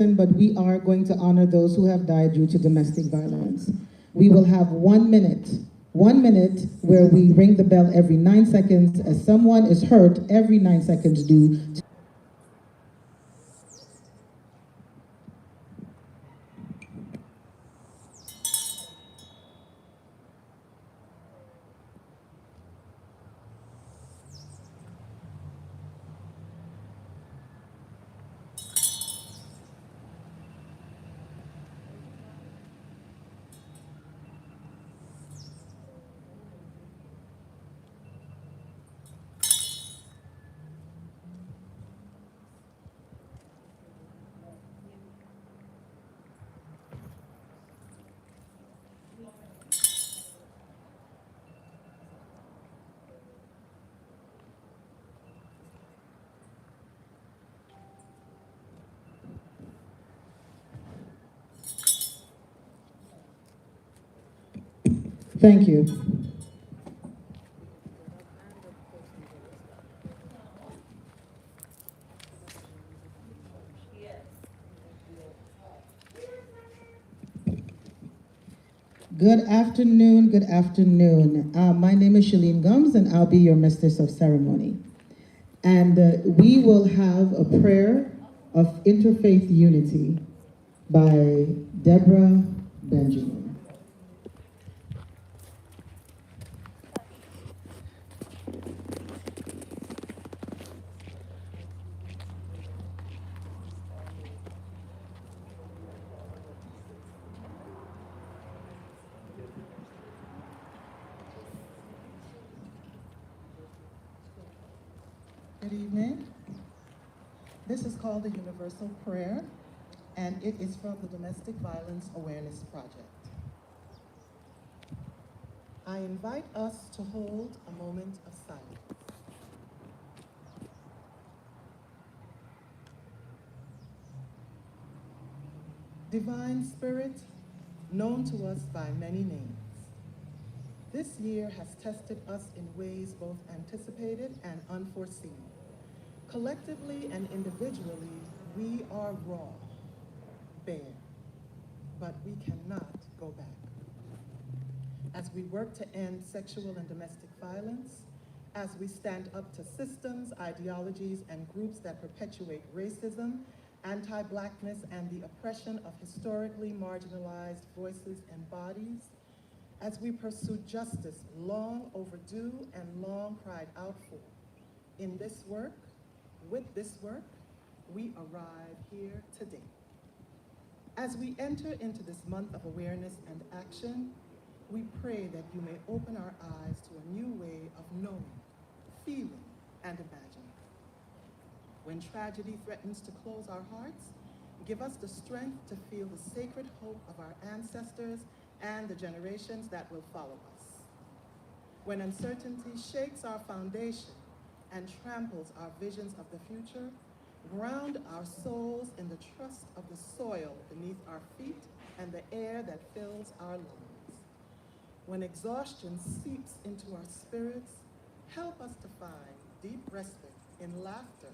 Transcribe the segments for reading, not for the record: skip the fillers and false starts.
but we are going to honor those who have died due to domestic violence. We will have 1 minute where we ring the bell every 9 seconds as someone is hurt every 9 seconds due to. Thank you. Good afternoon, good afternoon. My name is Sheelene Gumbs, and I'll be your mistress of ceremony. And we will have a prayer of interfaith unity by Debra Benjamin. Good evening. This is called the Universal Prayer, and it is from the Domestic Violence Awareness Project. I invite us to hold a moment of silence. Divine Spirit, known to us by many names, this year has tested us in ways both anticipated and unforeseen. Collectively and individually, we are raw, bare, but we cannot go back. As we work to end sexual and domestic violence, as we stand up to systems, ideologies, and groups that perpetuate racism, anti-Blackness, and the oppression of historically marginalized voices and bodies, as we pursue justice long overdue and long cried out for. In this work, with this work, we arrive here today. As we enter into this month of awareness and action, we pray that you may open our eyes to a new way of knowing, feeling, and imagining. When tragedy threatens to close our hearts, give us the strength to feel the sacred hope of our ancestors and the generations that will follow us. When uncertainty shakes our foundation and tramples our visions of the future, ground our souls in the trust of the soil beneath our feet and the air that fills our lungs. When exhaustion seeps into our spirits, help us to find deep respite in laughter,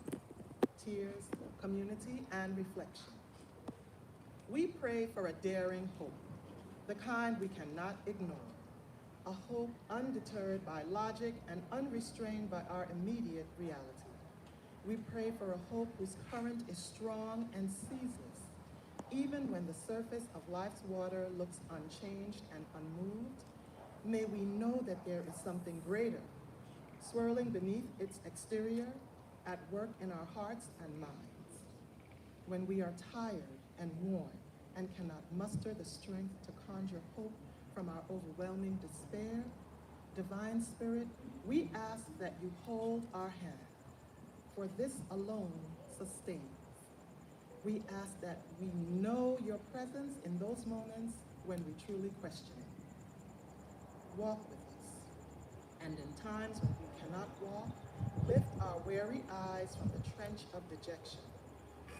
tears, community, and reflection. We pray for a daring hope, the kind we cannot ignore, a hope undeterred by logic and unrestrained by our immediate reality. We pray for a hope whose current is strong and ceaseless, even when the surface of life's water looks unchanged and unmoved. May we know that there is something greater, swirling beneath its exterior, at work in our hearts and minds. When we are tired and worn and cannot muster the strength to conjure hope from our overwhelming despair, Divine Spirit, we ask that you hold our hand, for this alone sustains. We ask that we know your presence in those moments when we truly question it. Walk with us, and in times when we cannot walk, lift our weary eyes from the trench of dejection.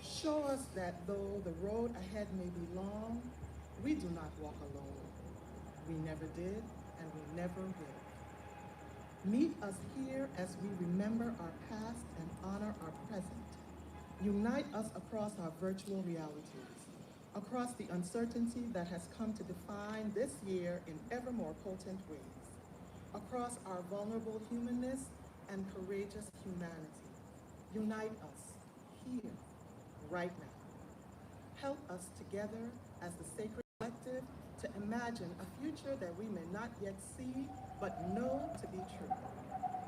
Show us that though the road ahead may be long, we do not walk alone. We never did, and we never will. Meet us here as we remember our past and honor our present. Unite us across our virtual realities, across the uncertainty that has come to define this year in ever more potent ways, across our vulnerable humanness and courageous humanity. Unite us here, right now. Help us together as the sacred collective to imagine a future that we may not yet see, but know to be true.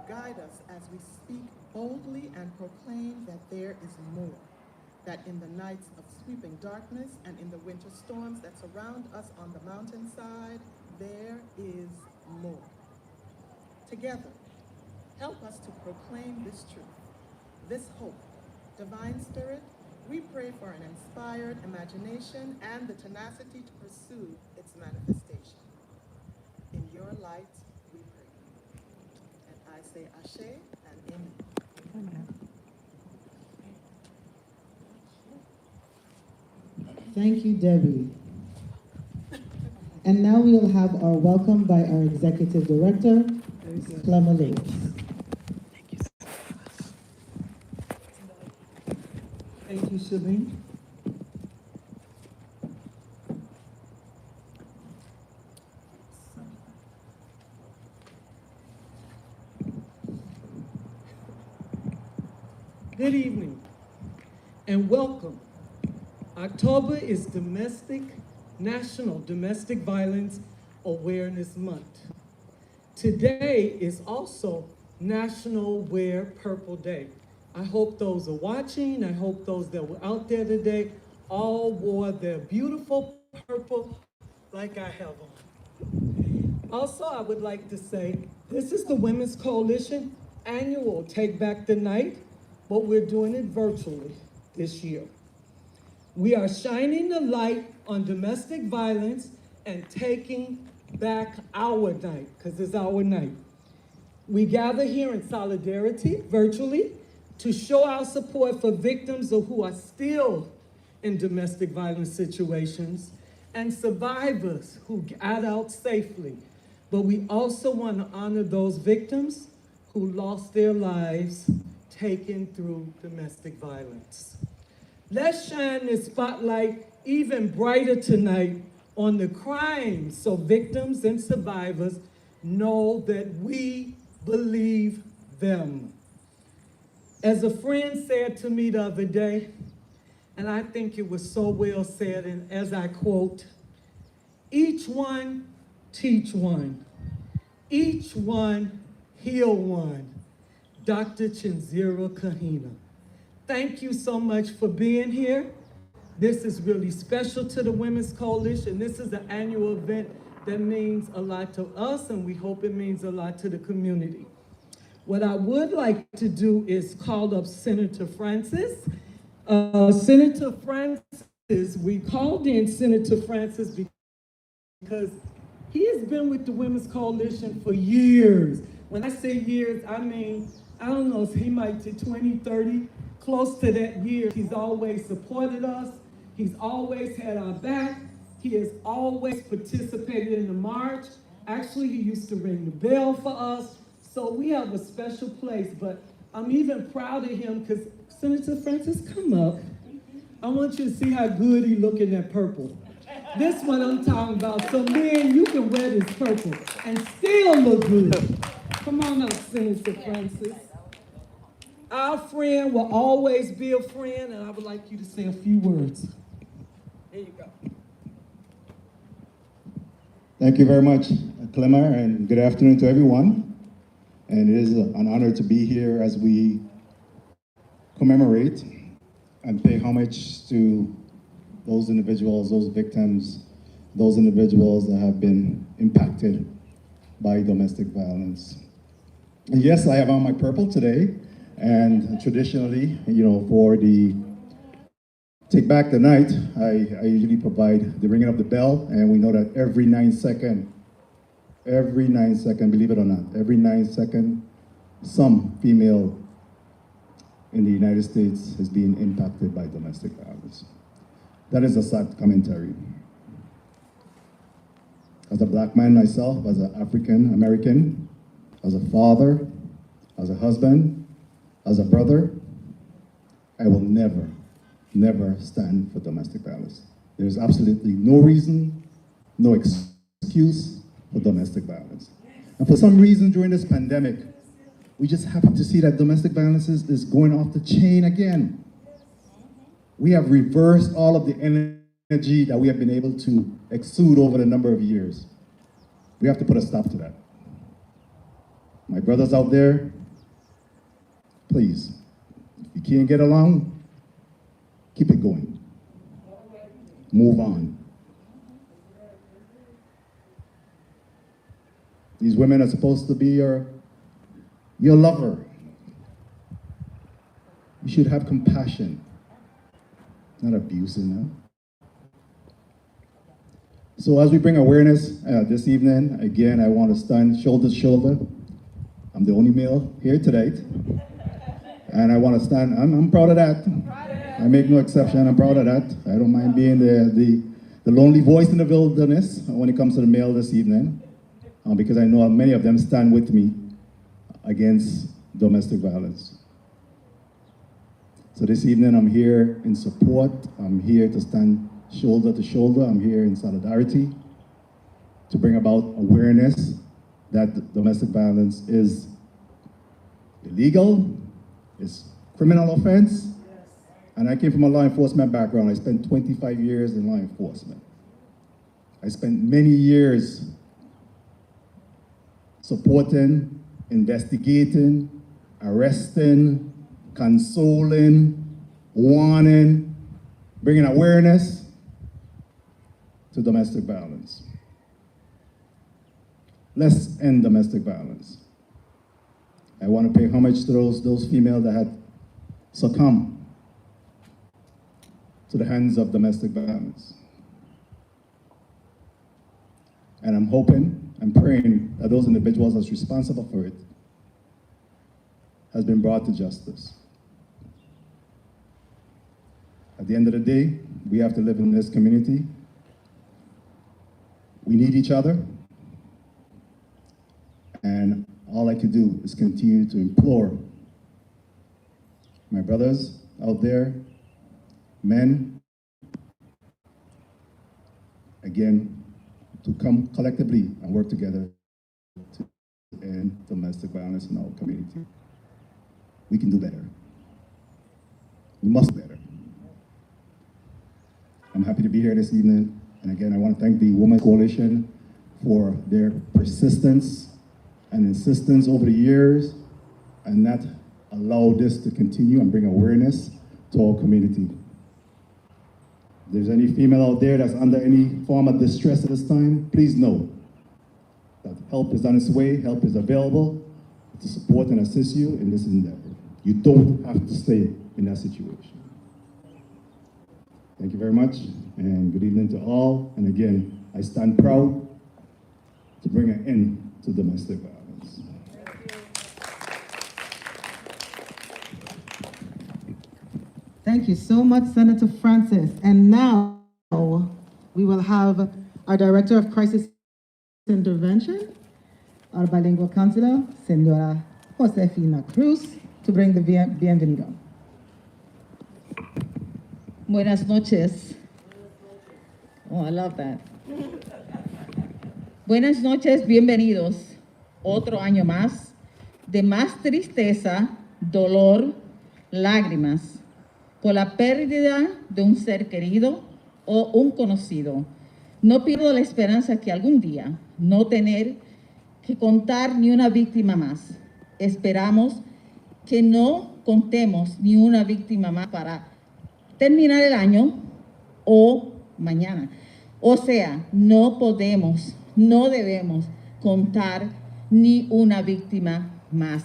Guide us as we speak boldly and proclaim that there is more, that in the nights of sweeping darkness and in the winter storms that surround us on the mountainside, there is more. Together, help us to proclaim this truth, this hope. Divine Spirit, we pray for an inspired imagination and the tenacity to pursue its manifestation. In your light, we pray. And I say Ashe and Amen. Thank you, Debbie. And now we'll have our welcome by our Executive Director, Clema S. Thank you, Sheelene. Good evening and welcome. October is National Domestic Violence Awareness Month. Today is also National Wear Purple Day. I hope those are watching, I hope those that were out there today all wore their beautiful purple like I have on. Also, I would like to say, this is the Women's Coalition annual Take Back the Night, but we're doing it virtually this year. We are shining the light on domestic violence and taking back our night, because it's our night. We gather here in solidarity, virtually, to show our support for victims who are still in domestic violence situations and survivors who got out safely. But we also want to honor those victims who lost their lives taken through domestic violence. Let's shine this spotlight even brighter tonight on the crimes so victims and survivors know that we believe them. As a friend said to me the other day, and I think it was so well said, and as I quote, each one teach one, each one heal one. Dr. Chinzira Kahina. Thank you so much for being here. This is really special to the Women's Coalition. This is an annual event that means a lot to us, and we hope it means a lot to the community. What I would like to do is call up Senator Francis. Senator Francis, we called in Senator Francis because he has been with the Women's Coalition for years. When I say years, I mean, I don't know, he might be 20, 30, close to that year. He's always supported us. He's always had our back. He has always participated in the march. Actually, he used to ring the bell for us. So we have a special place, but I'm even proud of him because Senator Francis, come up. I want you to see how good he look in that purple. This one I'm talking about. So man, you can wear this purple and still look good. Come on up, Senator Francis. Our friend will always be a friend, and I would like you to say a few words. There you go. Thank you very much, Clema, and good afternoon to everyone. And it is an honor to be here as we commemorate and pay homage to those individuals, those victims, those individuals that have been impacted by domestic violence. And yes, I have on my purple today, and traditionally, for the Take Back the Night, I usually provide the ringing of the bell, and we know that every 9 seconds, believe it or not, every 9 seconds, some female in the United States is being impacted by domestic violence. That is a sad commentary. As a Black man myself, as an African American, as a father, as a husband, as a brother, I will never, never stand for domestic violence. There's absolutely no reason, no excuse for domestic violence. And for some reason during this pandemic, we just happen to see that domestic violence is going off the chain again. We have reversed all of the energy that we have been able to exude over the number of years. We have to put a stop to that. My brothers out there, please, if you can't get along, keep it going. Move on. These women are supposed to be your lover. You should have compassion, not abusing them. So as we bring awareness this evening, again, I want to stand shoulder to shoulder. I'm the only male here tonight. And I want to stand, I'm proud of that. I make no exception, I'm proud of that. I don't mind being the lonely voice in the wilderness when it comes to the male this evening, because I know many of them stand with me against domestic violence. So this evening I'm here in support, I'm here to stand shoulder to shoulder, I'm here in solidarity to bring about awareness that domestic violence is illegal, it's criminal offense, and I came from a law enforcement background. I spent 25 years in law enforcement. I spent many years supporting, investigating, arresting, consoling, warning, bringing awareness to domestic violence. Let's end domestic violence. I want to pay homage to those females that had succumbed to the hands of domestic violence. And I'm hoping, I'm praying that those individuals that's responsible for it has been brought to justice. At the end of the day, we have to live in this community. We need each other. And all I can do is continue to implore my brothers out there, men, again, to come collectively and work together to end domestic violence in our community. We can do better. We must do better. I'm happy to be here this evening. And again, I want to thank the Women's Coalition for their persistence and insistence over the years, and that allow this to continue and bring awareness to our community. If there's any female out there that's under any form of distress at this time, please know that help is on its way, help is available to support and assist you in this endeavor. You don't have to stay in that situation. Thank you very much, and good evening to all. And again, I stand proud to bring an end to domestic violence. Thank you so much, Senator Francis. And now we will have our Director of Crisis Intervention, our bilingual counselor, Senora Josefina Cruz, to bring the bienvenido. Buenas noches. Oh, I love that. Buenas noches, bienvenidos. Otro año más de más tristeza, dolor, lágrimas por la pérdida de un ser querido o un conocido. No pierdo la esperanza que algún día no tener que contar ni una víctima más. Esperamos que no contemos ni una víctima más para terminar el año o mañana. O sea, no podemos, no debemos contar ni una víctima más.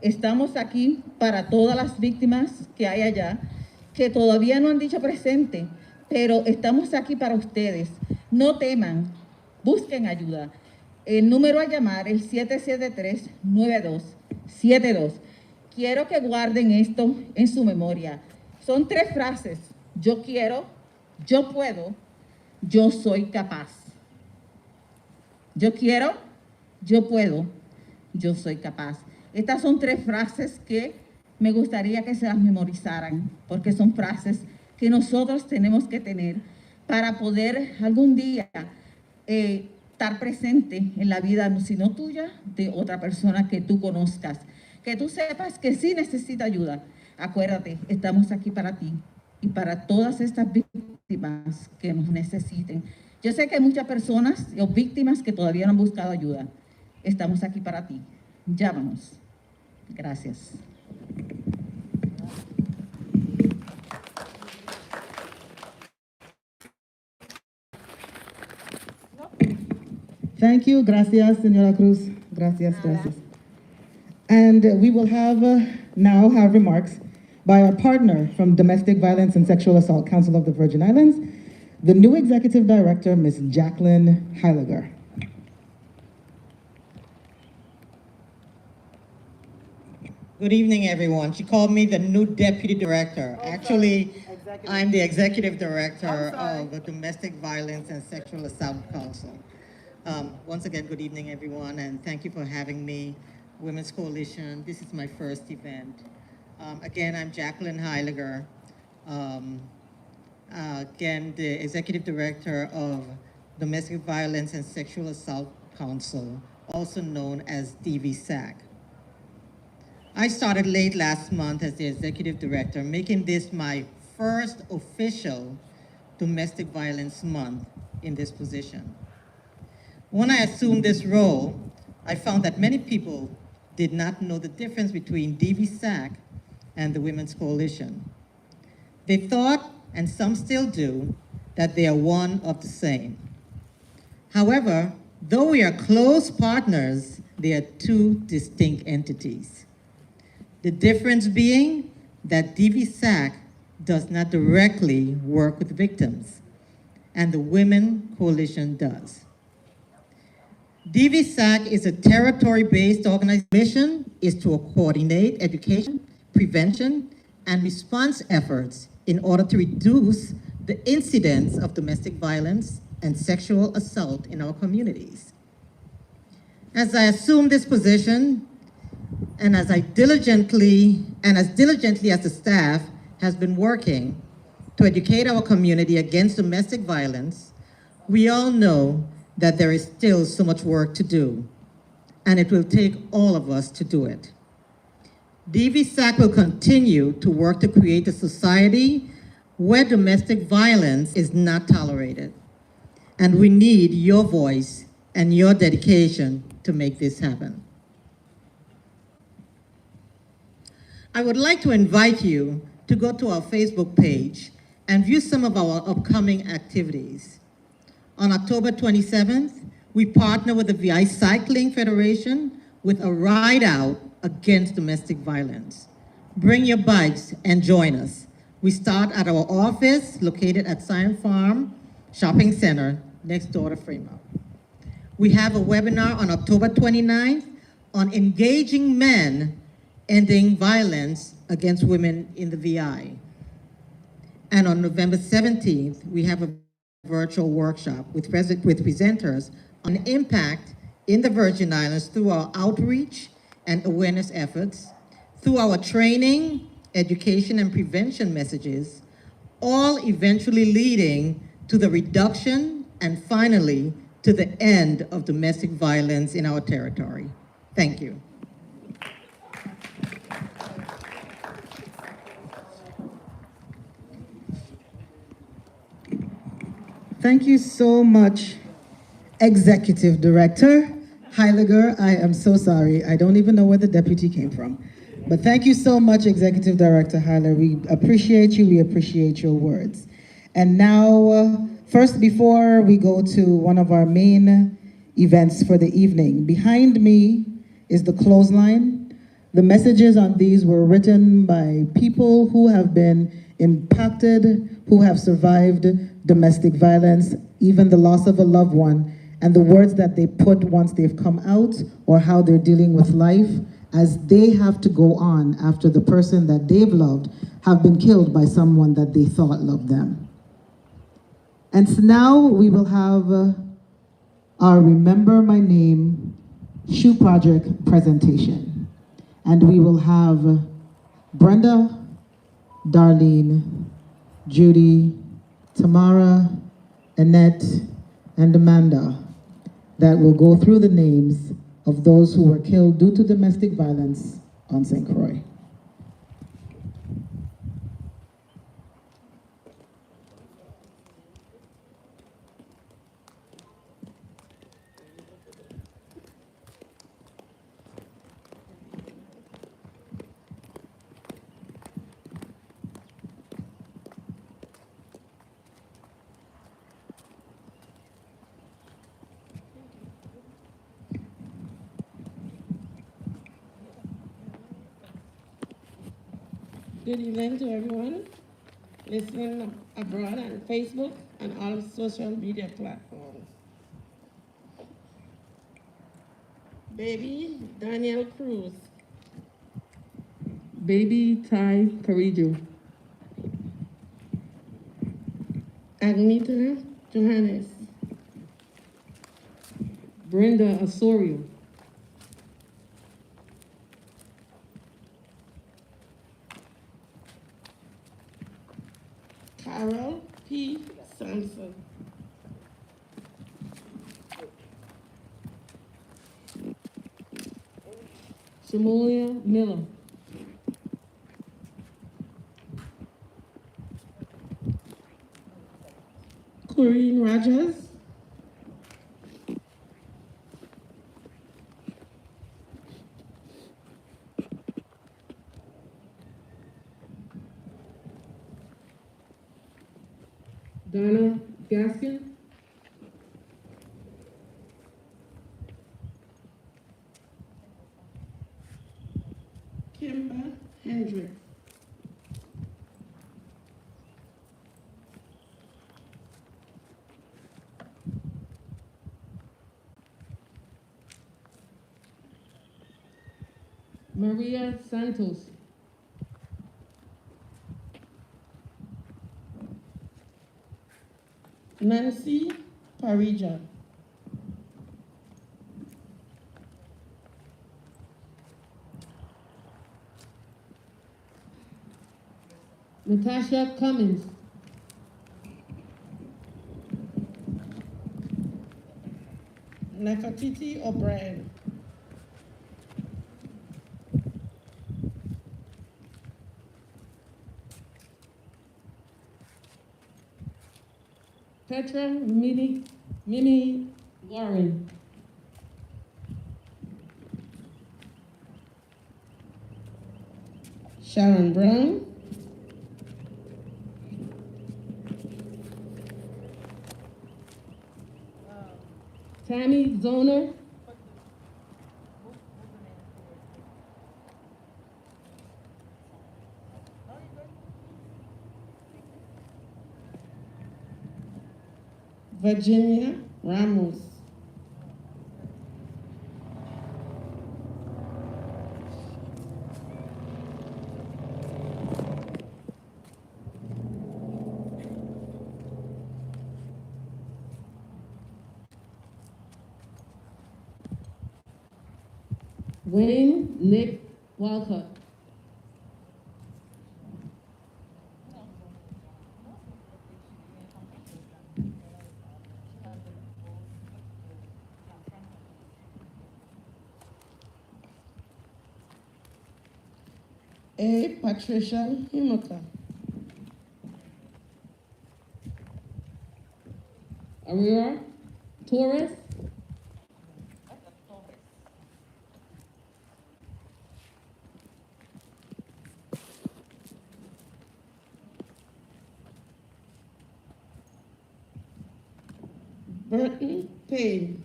Estamos aquí para todas las víctimas que hay allá, que todavía no han dicho presente, pero estamos aquí para ustedes. No teman, busquen ayuda. El número a llamar es 773-9272. Quiero que guarden esto en su memoria. Son 3 frases: yo quiero, yo puedo, yo soy capaz. Yo quiero, yo puedo, yo soy capaz. Estas son 3 frases que Me gustaría que se las memorizaran, porque son frases que nosotros tenemos que tener para poder algún día estar presente en la vida, si no tuya, de otra persona que tú conozcas. Que tú sepas que sí necesita ayuda. Acuérdate, estamos aquí para ti y para todas estas víctimas que nos necesiten. Yo sé que hay muchas personas o víctimas que todavía no han buscado ayuda. Estamos aquí para ti. Llámanos. Gracias. Thank you. Gracias, Señora Cruz. Gracias, gracias. And we will now have remarks by our partner from Domestic Violence and Sexual Assault Council of the Virgin Islands, the new Executive Director, Ms. Jacqueline Heyliger. Good evening, everyone. She called me the new Deputy Director. Actually, I'm the Executive Director of the Domestic Violence and Sexual Assault Council. Once again, good evening, everyone, and thank you for having me. Women's Coalition, this is my first event. Again, I'm Jacqueline Heyliger. Again, the Executive Director of Domestic Violence and Sexual Assault Council, also known as DVSAC. I started late last month as the Executive Director, making this my first official Domestic Violence Month in this position. When I assumed this role, I found that many people did not know the difference between DVSAC and the Women's Coalition. They thought, and some still do, that they are one of the same. However, though we are close partners, they are two distinct entities. The difference being that DVSAC does not directly work with victims, and the Women Coalition does. DVSAC is a territory-based organization. Mission is to coordinate education, prevention, and response efforts in order to reduce the incidence of domestic violence and sexual assault in our communities. As I assume this position, and as diligently as the staff has been working to educate our community against domestic violence, we all know that there is still so much work to do, and it will take all of us to do it. DVSAC will continue to work to create a society where domestic violence is not tolerated, and we need your voice and your dedication to make this happen. I would like to invite you to go to our Facebook page and view some of our upcoming activities. On October 27th, we partner with the VI Cycling Federation with a ride out against domestic violence. Bring your bikes and join us. We start at our office located at Scion Farm Shopping Center next door to Fremont. We have a webinar on October 29th on engaging men ending violence against women in the VI. And on November 17th, we have a virtual workshop with presenters on impact in the Virgin Islands through our outreach and awareness efforts, through our training, education, and prevention messages, all eventually leading to the reduction and finally to the end of domestic violence in our territory. Thank you. Thank you so much, Executive Director Heyliger. I am so sorry. I don't even know where the deputy came from. But thank you so much, Executive Director Heyliger. We appreciate you. We appreciate your words. And now, first, before we go to one of our main events for the evening, behind me is the clothesline. The messages on these were written by people who have been impacted, who have survived domestic violence, even the loss of a loved one, and the words that they put once they've come out or how they're dealing with life as they have to go on after the person that they've loved have been killed by someone that they thought loved them. And so now we will have our Remember My Name Shoe Project presentation. And we will have Brenda, Darlene, Judy, Tamara, Annette, and Amanda that will go through the names of those who were killed due to domestic violence on St. Croix. Good evening to everyone listening abroad on Facebook and all social media platforms. Baby Daniel Cruz. Baby Ty Carrillo. Agnita Johannes. Brenda Osorio. Carol P. Sampson. Shamolia Miller. Corrine Rogers. Donna Gaskin. Kimber Hendrick. Maria Santos. Nancy Parija. Natasha Cummins. Nefertiti O'Brien. Petra Mimi Warren. Sharon Brown. Tammy Zoner. Virginia Ramos. Wayne Nick Walcott. A. Patricia Himoka. Aurora Torres. Burton Payne.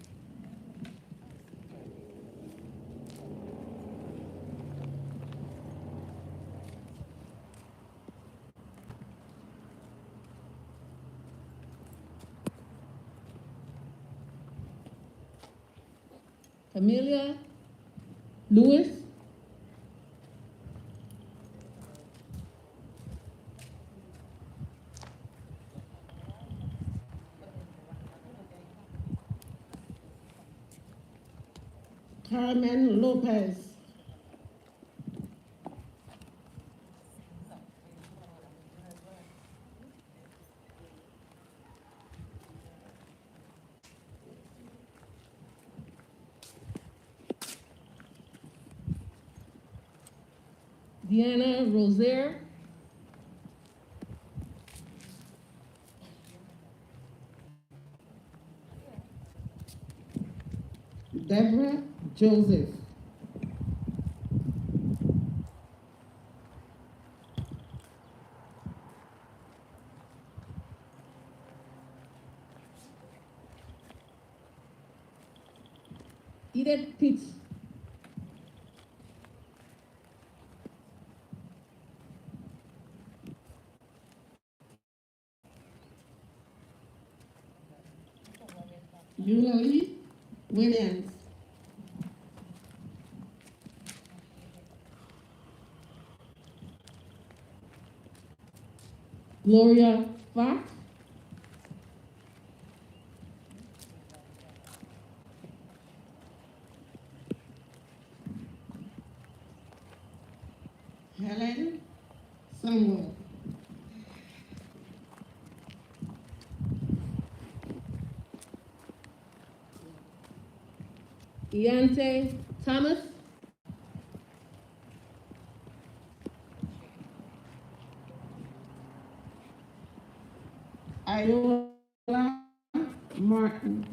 Amelia Lewis. Carmen Lopez. Deanna Rozier, Debra Joseph, Edith Pitts, Eulalie Williams, Gloria Fox, Helen Samuel, Deontay Thomas, Iola Martin,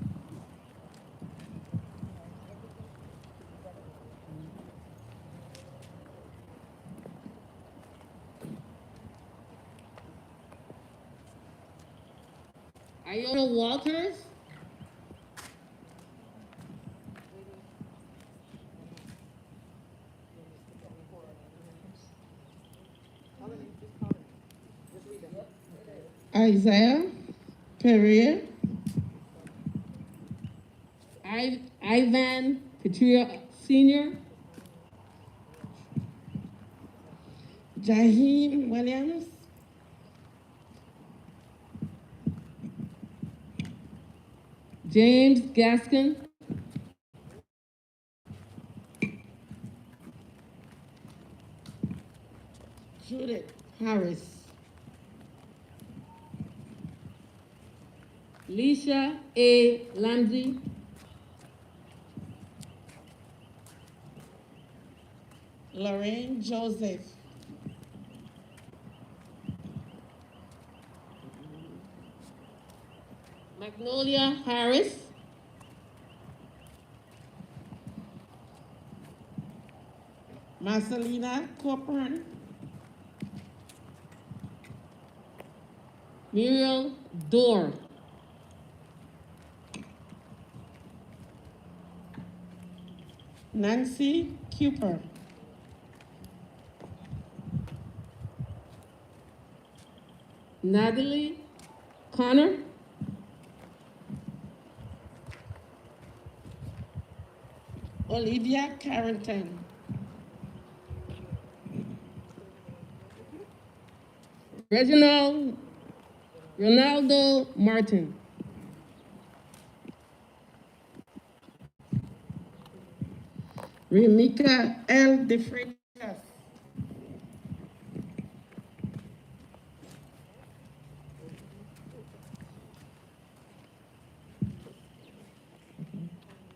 Iona Walters, Isaiah Pereira, Ivan Petria Sr., Jaheem Williams, James Gaskin, Judith Harris, Leisha A. Lamsey, Lorraine Joseph, Magnolia Harris, Marcelina Copeland, Muriel Dorr, Nancy Cooper, Natalie Connor, Olivia Carrington, Reginald Ronaldo Martin, Remika L. De Freitas,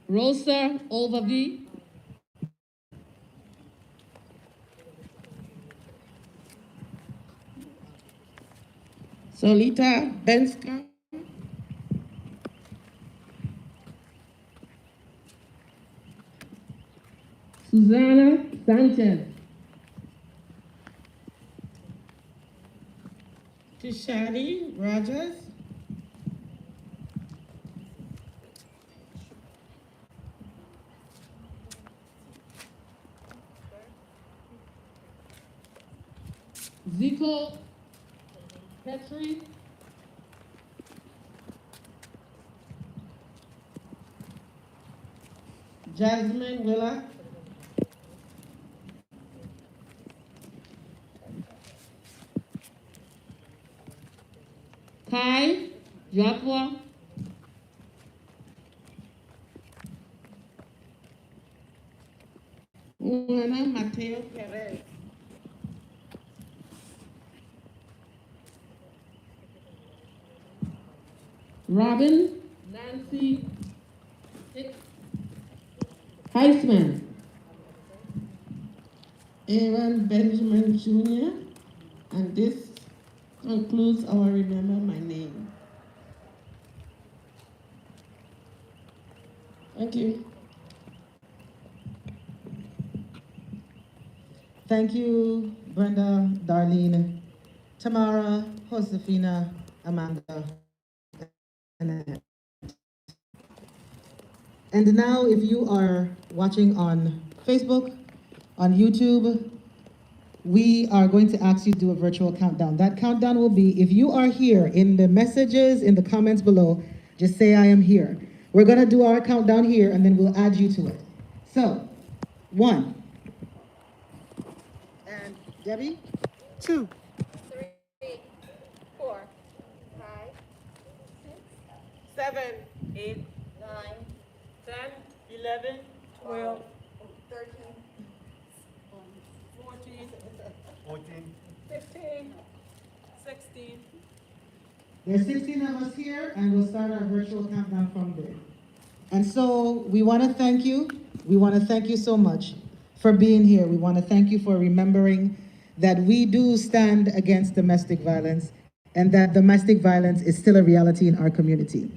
Rosa Overby, Solita Benska, Susana Sanchez, Tishani Rogers, Zico Petri, Jasmine Willa, Kai Joshua, Juana Mateo Perez, Robin Nancy Heisman, Debra Benjamin Jr., and this concludes our Remember My Name. Thank you. Thank you, Brenda, Darlene, Tamara, Josefina, Amanda, and now if you are watching on Facebook, on YouTube, we are going to ask you to do a virtual countdown. That countdown will be, if you are here, in the messages, in the comments below, just say I am here. We're gonna do our countdown here and then we'll add you to it. So, 1. And Debbie? 2. 3, 4, 5, 6, 7, 8, 9, 10, 11, 12, 13, 14, 15, 16. There's 16 of us here, and we'll start our virtual countdown from there. And so we want to thank you. We want to thank you so much for being here. We want to thank you for remembering that we do stand against domestic violence and that domestic violence is still a reality in our community.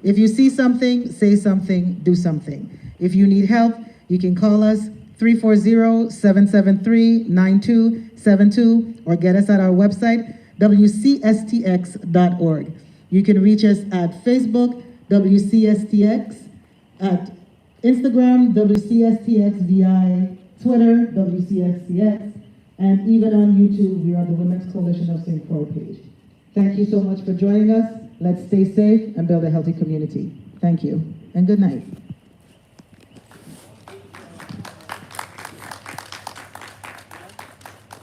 If you see something, say something, do something. If you need help, you can call us 340-773-9272 or get us at our website, WCSTX.org. You can reach us at Facebook, WCSTX, at Instagram, WCSTXVI, Twitter, WCSTX, and even on YouTube, we are the Women's Coalition of St. Croix page. Thank you so much for joining us. Let's stay safe and build a healthy community. Thank you, and good night.